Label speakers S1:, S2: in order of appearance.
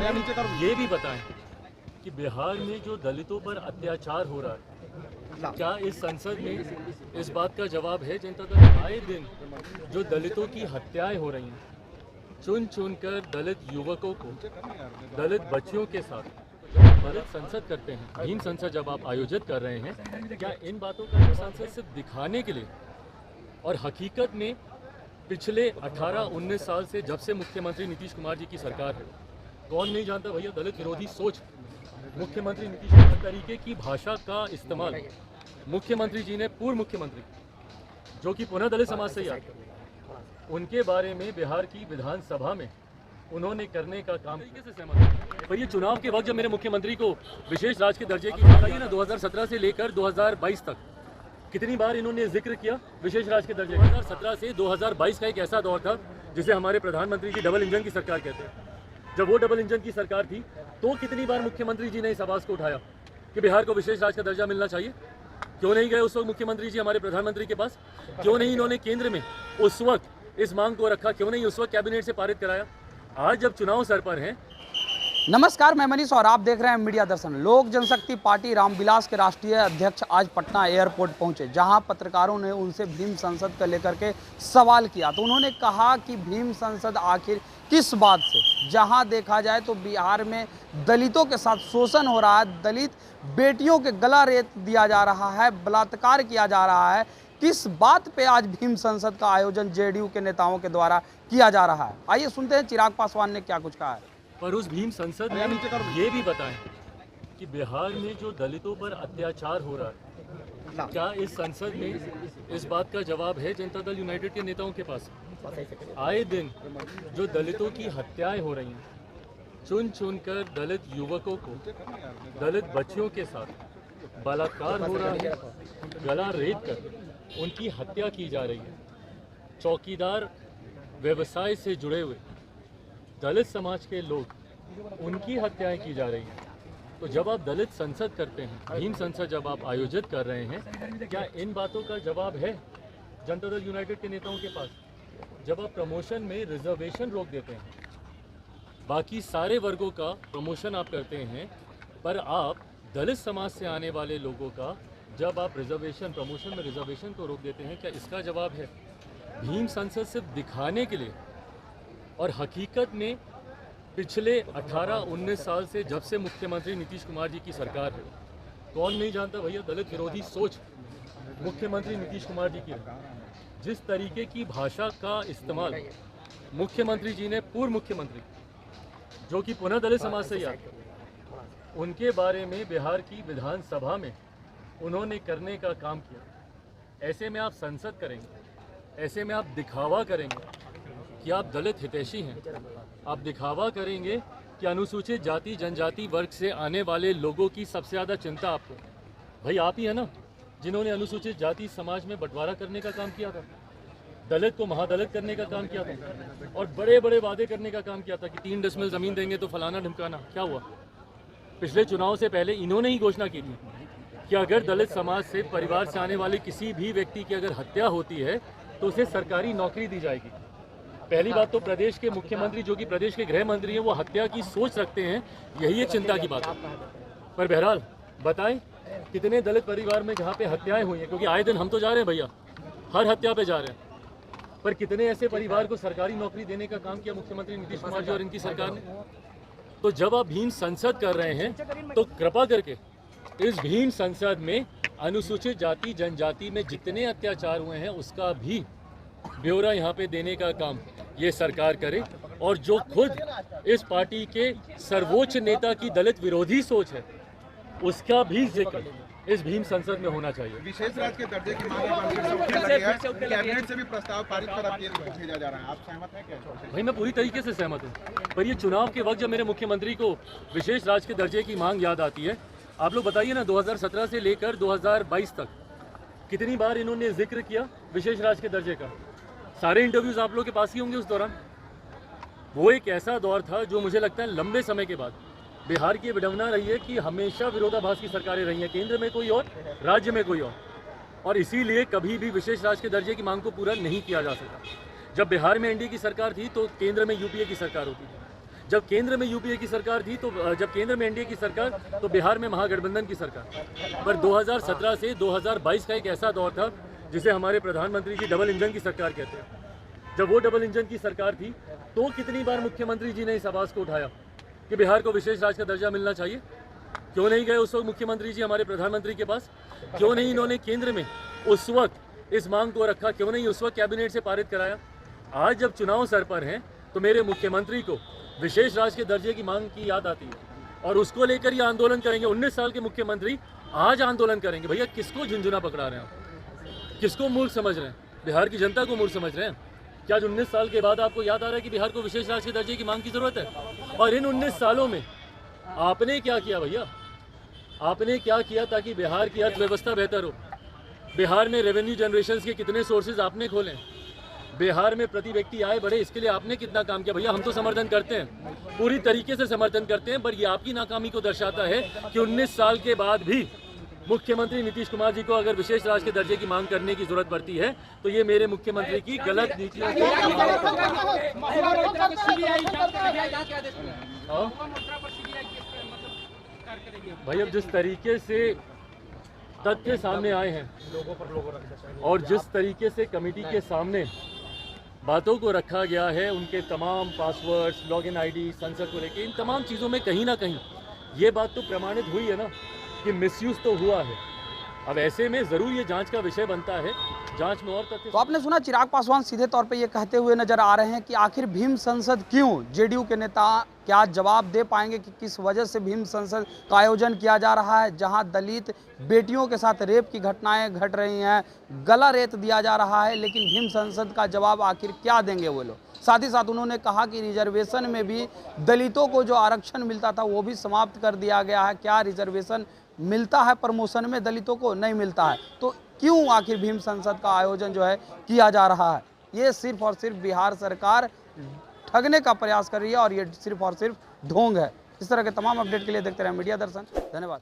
S1: ये भी बताएं कि बिहार में जो दलितों पर अत्याचार हो रहा है, क्या इस संसद में इस बात का जवाब है? जनता दल आए दिन जो दलितों की हत्याएं हो रही हैं, चुन चुनकर दलित युवकों को, दलित बच्चियों के साथ दलित संसद करते हैं, भीम संसद जब आप आयोजित कर रहे हैं, क्या इन बातों का जो संसद सिर्फ दिखाने के लिए, और हकीकत में पिछले 18-19 साल से जब से मुख्यमंत्री नीतीश कुमार जी की सरकार है, कौन नहीं जानता भैया दलित विरोधी सोच मुख्यमंत्री नीतीश कुमार तरीके की भाषा का इस्तेमाल मुख्यमंत्री जी ने, पूर्व मुख्यमंत्री जो कि पुनः दलित समाज से आए, उनके बारे में बिहार की विधानसभा में उन्होंने करने का काम तरीके से सहमत। पर ये चुनाव के वक्त जब मेरे मुख्यमंत्री को विशेष राज्य के दर्जे की बात आई है ना, 2017 से लेकर 2022 तक कितनी बार इन्होंने जिक्र किया विशेष राज्य के दर्जे। 2017 से 2022 का एक ऐसा दौर था जिसे हमारे प्रधानमंत्री जी डबल इंजन की सरकार कहते हैं। जब वो डबल इंजन की सरकार थी तो कितनी बार मुख्यमंत्री जी ने इस आवाज़ को उठाया कि बिहार को विशेष राज्य का दर्जा मिलना चाहिए। क्यों नहीं गए उस वक्त मुख्यमंत्री जी हमारे प्रधानमंत्री के पास? क्यों नहीं इन्होंने केंद्र में उस वक्त इस मांग को रखा? क्यों नहीं उस वक्त कैबिनेट से पारित कराया? आज जब चुनाव सर पर हैं।
S2: नमस्कार, मैं मनीष और आप देख रहे हैं मीडिया दर्शन। लोक जनशक्ति पार्टी रामविलास के राष्ट्रीय अध्यक्ष आज पटना एयरपोर्ट पहुंचे, जहां पत्रकारों ने उनसे भीम संसद को लेकर के सवाल किया। तो उन्होंने कहा कि भीम संसद आखिर किस बात से? जहां देखा जाए तो बिहार में दलितों के साथ शोषण हो रहा है, दलित बेटियों के गला रेत दिया जा रहा है, बलात्कार किया जा रहा है। किस बात पे आज भीम संसद का आयोजन जेडीयू के नेताओं के द्वारा किया जा रहा है? आइए सुनते हैं चिराग पासवान ने क्या कुछ कहा है।
S1: पर उस भीम संसद में ये भी बताएं कि बिहार में जो दलितों पर अत्याचार हो रहा है, क्या इस संसद में इस बात का जवाब है जनता दल यूनाइटेड के नेताओं के पास? आए दिन जो दलितों की हत्याएं हो रही हैं, चुन चुनकर दलित युवकों को, दलित बच्चियों के साथ बलात्कार हो रहा है, गला रेत कर उनकी हत्या की जा रही है। चौकीदार व्यवसाय से जुड़े हुए दलित समाज के लोग, उनकी हत्याएं की जा रही हैं। तो जब आप दलित संसद करते हैं, भीम संसद जब आप आयोजित कर रहे हैं, क्या इन बातों का जवाब है जनता दल यूनाइटेड के नेताओं के पास? जब आप प्रमोशन में रिजर्वेशन रोक देते हैं, बाकी सारे वर्गों का प्रमोशन आप करते हैं, पर आप दलित समाज से आने वाले लोगों का जब आप रिजर्वेशन, प्रमोशन में रिजर्वेशन को रोक देते हैं, क्या इसका जवाब है? भीम संसद सिर्फ दिखाने के लिए, और हकीकत में पिछले 18-19 साल से जब से मुख्यमंत्री नीतीश कुमार जी की सरकार है, कौन नहीं जानता भैया दलित विरोधी सोच मुख्यमंत्री नीतीश कुमार जी की है। जिस तरीके की भाषा का इस्तेमाल मुख्यमंत्री जी ने, पूर्व मुख्यमंत्री जो कि पुनः दलित समाज से आए, उनके बारे में बिहार की विधानसभा में उन्होंने करने का काम किया। ऐसे में आप संसद करेंगे, ऐसे में आप दिखावा करेंगे कि आप दलित हितैषी हैं, आप दिखावा करेंगे कि अनुसूचित जाति जनजाति वर्ग से आने वाले लोगों की सबसे ज़्यादा चिंता आपको। भाई आप ही है ना जिन्होंने अनुसूचित जाति समाज में बंटवारा करने का काम किया था, दलित को महादलित करने का काम किया था, और बड़े बड़े वादे करने का काम किया था कि 3 डेसिमल ज़मीन देंगे तो फलाना ढिमकाना। क्या हुआ? पिछले चुनाव से पहले इन्होंने ही घोषणा की थी कि अगर दलित समाज से, परिवार से आने वाले किसी भी व्यक्ति की अगर हत्या होती है तो उसे सरकारी नौकरी दी जाएगी। पहली बात तो प्रदेश के मुख्यमंत्री जो कि प्रदेश के गृह मंत्री हैं, वो हत्या की सोच रखते हैं, यही एक चिंता की बात है। पर बहरहाल बताएं कितने दलित परिवार में जहाँ पे हत्याएं हुई हैं, क्योंकि आए दिन हम तो जा रहे हैं भैया, हर हत्या पे जा रहे हैं, पर कितने ऐसे परिवार को सरकारी नौकरी देने का काम किया मुख्यमंत्री नीतीश कुमार जी और इनकी सरकार ने? तो जब आप भीम संसद कर रहे हैं तो कृपा करके इस भीम संसद में अनुसूचित जाति जनजाति में जितने अत्याचार हुए हैं उसका भी ब्यौरा यहाँ पे देने का काम ये सरकार करे, और जो खुद इस पार्टी के सर्वोच्च नेता की दलित विरोधी सोच है उसका भी जिक्र इस भीम संसद में होना चाहिए।
S3: विशेष राज्य के दर्जे की मांग कैबिनेट से भी प्रस्ताव पारित कर भेजा जा रहा है, आप सहमत हैं क्या?
S1: भाई मैं पूरी तरीके से सहमत हूँ, पर ये चुनाव के वक्त जब मेरे मुख्यमंत्री को विशेष राज्य के दर्जे की मांग याद आती है, आप लोग बताइए ना 2017 से लेकर 2022 तक कितनी बार इन्होंने जिक्र किया विशेष राज्य के दर्जे का? सारे इंटरव्यूज आप लोग के पास ही होंगे उस दौरान। वो एक ऐसा दौर था जो मुझे लगता है लंबे समय के बाद बिहार की विडंबना रही है कि हमेशा विरोधाभास की सरकारें रही हैं, केंद्र में कोई और, राज्य में कोई और इसीलिए कभी भी विशेष राज्य के दर्जे की मांग को पूरा नहीं किया जा सका। जब बिहार में एनडीए की सरकार थी तो केंद्र में यूपीए की सरकार होती थी, जब केंद्र में यूपीए की सरकार थी, तो जब केंद्र में एनडीए की सरकार, तो बिहार में महागठबंधन की सरकार। पर 2017 से 2022 का एक ऐसा दौर था जिसे हमारे प्रधानमंत्री जी डबल इंजन की सरकार कहते हैं। जब वो डबल इंजन की सरकार थी तो कितनी बार मुख्यमंत्री जी ने इस आवाज़ को उठाया कि बिहार को विशेष राज्य का दर्जा मिलना चाहिए? क्यों नहीं गए उस वक्त मुख्यमंत्री जी हमारे प्रधानमंत्री के पास? क्यों नहीं इन्होंने केंद्र में उस वक्त इस मांग को रखा? क्यों नहीं उस वक्त कैबिनेट से पारित कराया? आज जब चुनाव सर पर हैं तो मेरे मुख्यमंत्री को विशेष राज्य के दर्जे की मांग की याद आती है और उसको लेकर ये आंदोलन करेंगे। 19 साल के मुख्यमंत्री आज आंदोलन करेंगे। भैया किसको झुंझुना पकड़ा रहे हैं आप? किसको मूर्ख समझ रहे हैं? बिहार की जनता को मूर्ख समझ रहे हैं क्या? आज 19 साल के बाद आपको याद आ रहा है कि बिहार को विशेष राज्य के दर्जे की मांग की जरूरत है? और इन 19 सालों में आपने क्या किया भैया? आपने क्या किया ताकि बिहार की अर्थव्यवस्था बेहतर हो? बिहार में रेवेन्यू जनरेशन के कितने सोर्सेज आपने खोले? बिहार में प्रति व्यक्ति आय बढ़े, इसके लिए आपने कितना काम किया? भैया हम तो समर्थन करते हैं, पूरी तरीके से समर्थन करते हैं, पर ये आपकी नाकामी को दर्शाता है कि 19 साल के बाद भी मुख्यमंत्री नीतीश कुमार जी को अगर विशेष राज्य के दर्जे की मांग करने की जरूरत पड़ती है तो ये मेरे मुख्यमंत्री की गलत नीतियों को। भाई अब जिस तरीके से तथ्य सामने आए हैं और जिस तरीके से कमेटी के सामने बातों को रखा गया है, उनके तमाम पासवर्ड्स, लॉगिन आईडी, संसद को लेकर, इन तमाम चीज़ों में कहीं ना कहीं ये बात तो प्रमाणित हुई है ना कि मिसयूज तो हुआ है। अब ऐसे में ज़रूर ये जांच का विषय बनता है, जांच में और तथ्य।
S2: तो आपने सुना चिराग पासवान सीधे तौर पे ये कहते हुए नजर आ रहे हैं कि आखिर भीम संसद क्यों? जेडीयू के नेता क्या जवाब दे पाएंगे कि किस वजह से भीम संसद का आयोजन किया जा रहा है, जहां दलित बेटियों के साथ रेप की घटनाएं घट रही हैं, गला रेत दिया जा रहा है, लेकिन भीम संसद का जवाब आखिर क्या देंगे वो लोग? साथ ही साथ उन्होंने कहा कि रिजर्वेशन में भी दलितों को जो आरक्षण मिलता था वो भी समाप्त कर दिया गया है। क्या रिजर्वेशन मिलता है प्रमोशन में? दलितों को नहीं मिलता है। तो क्यों आखिर भीम संसद का आयोजन जो है किया जा रहा है? ये सिर्फ और सिर्फ बिहार सरकार ठगने का प्रयास कर रही है और ये सिर्फ और सिर्फ ढोंग है। इस तरह के तमाम अपडेट के लिए देखते रहे मीडिया दर्शन। धन्यवाद।